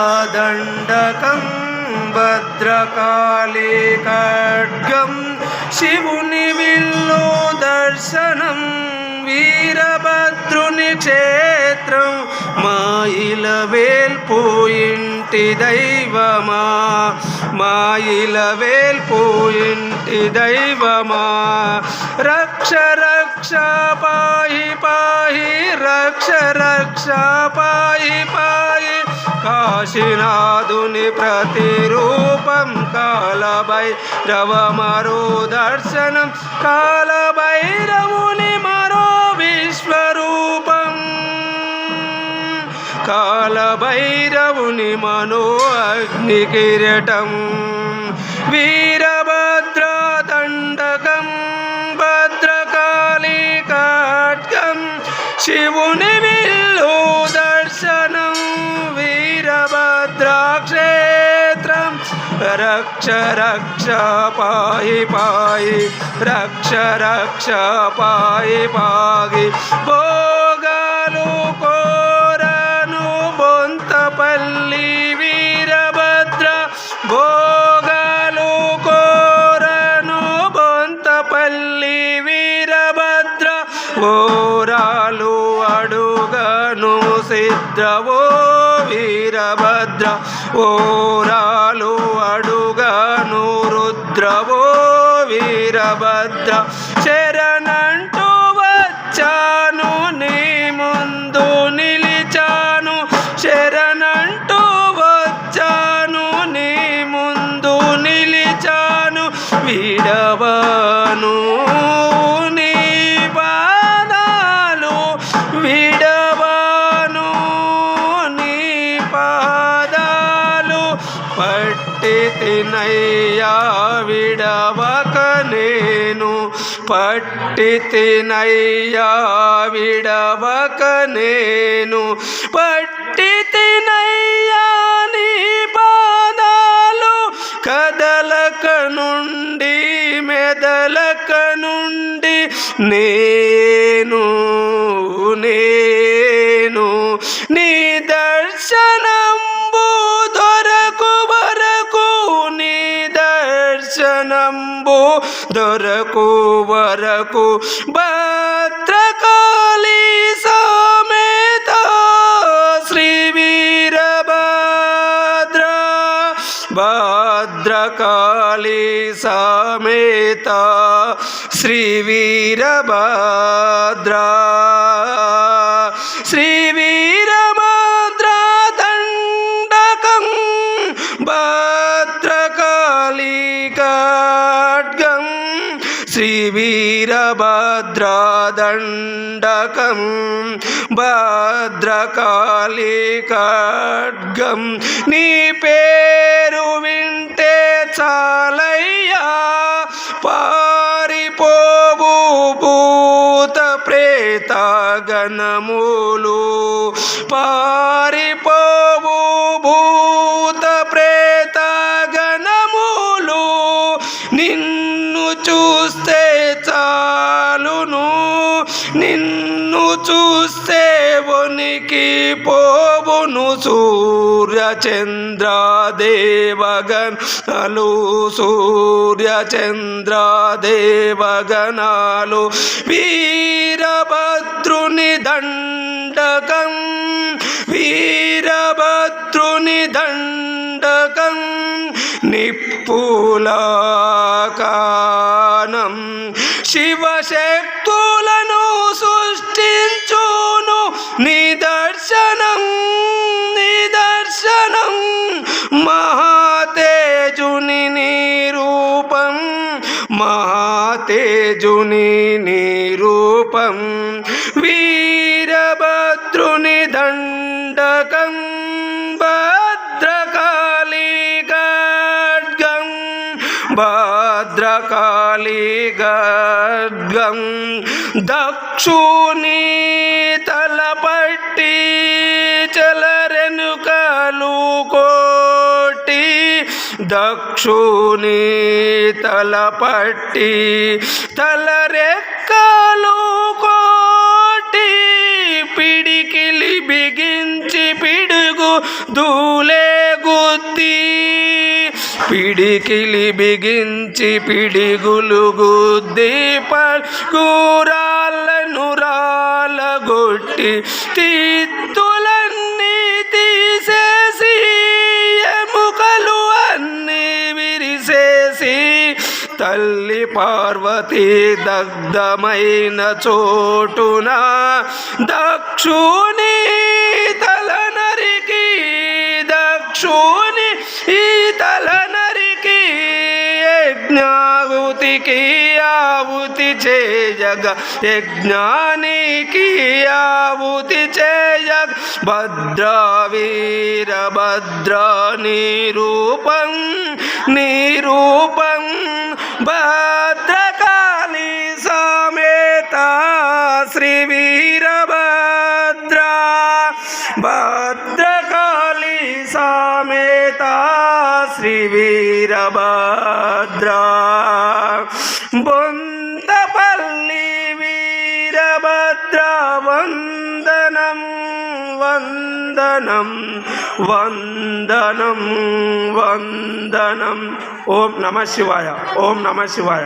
వీరభద్రదండకం భద్రకాళీ ఖడ్గం శివుని విల్లు దర్శనం వీరభద్రుని క్షేత్రం మా ఇలవేల్పు ఇంటి దైవమా మా ఇలవేల్పు ఇంటి దైవమా రక్ష రక్ష పాహి పాహి రక్ష రక్ష పాహి పాహి కాశీనాథుని ప్రతిరూపం కాలభైరవ మరో దర్శనం కాలభైరవుని మరో విశ్వరూపం కాలభైరవుని మనో అగ్ని కిరీటం వీరభద్ర దండకం భద్రకాళీ ఖడ్గం శివుని విల్లు దర్శనం వీరభద్ర క్షేత్రం రక్ష రక్ష పాహి పాహి రక్ష రక్ష పాహి పాహి భోగాలు కోరను బొంతపల్లి వీరభద్ర భోగాలు కోరను బొంతపల్లి వీరభద్ర ఓరాలు అడుగను సిద్ధవో వీరభద్ర ఓరాలు అడుగను రుద్రవో వీరభద్ర శరణంటూ వచ్చాను నీ ముందు నిలిచాను శరణంటూ వచ్చాను నీ ముందు నిలిచాను విడవను నీ పాదాలు విడవను నీ పాదాలు పట్టి తినయ్యా విడవక నేను పట్టి తినయ్యా విడవక నేను పట్టి తినయ్యా నీ పాదాలు కదలక నుండి మెదలక నుండి నేను నేను నీ దర్శనంబు దొరకు వరకు నీ దర్శనంబు దొరకు వరకు భద్రకాళీ సమేత శ్రీ వీరభద్ర భద్రకాళీ సమేత శ్రీ వీరభద్ర శ్రీ వీరభద్ర దండకం భద్రకాళీ ఖడ్గం శ్రీ వీరభద్ర దండకం భద్రకాళీ ఖడ్గం నీ పేరు వింటే చాలయ్యా పారిపోవు భూత ప్రేత గణములు పారిపోవు భూత ప్రేత గణములు నిన్ను చూస్తే చాలును నిన్ను చూస్తే వనికి పోవును సూర్య చంద్ర దేవగణాలు సూర్య చంద్ర దేవగణాలు వీరభద్రుని దండకం వీరభద్రుని దండకం నిప్పులాకానం శివశక్తులను సృష్టించును నిదర్శనం నిదర్శనం మహాతేజుని నిరూపం మహాతేజుని నిరూపం వీరభద్రుని దండకం భద్రకాళీ ఖడ్గం భద్రకాళీ ఖడ్గం దక్షుని తలపట్టి చలరెనుకలు కోటి దక్షుని తలపట్టి తలరెక్కలు కోటి పిడికిలి బిగించి పిడు దూలే గుద్ది పిడికిలి బిగించి పిడిగులు గుద్ది పల్కూరాళ్ళను రాలగొట్టి తిత్తులన్నీ తీసేసి ఎముకలు అన్నీ విరిసేసి తల్లి పార్వతీ దగ్ధమైన చోటున దక్షుని తల నరికి ఈ తల నరికి యజ్ఞాహుతికి ఆహుతి చేయగ యజ్ఞానికి ఆహుతి చేయగ భద్ర వీర భద్ర నిరూపం భద్రకాళి సమేత శ్రీ వీరభద్ర భద్రకాళి సమేత శ్రీ వీరభద్ర బొంతపల్లి వీరభద్ర వందనం వందనం వందనం వందనం. ఓం నమః శివాయ. ఓం నమః శివాయ.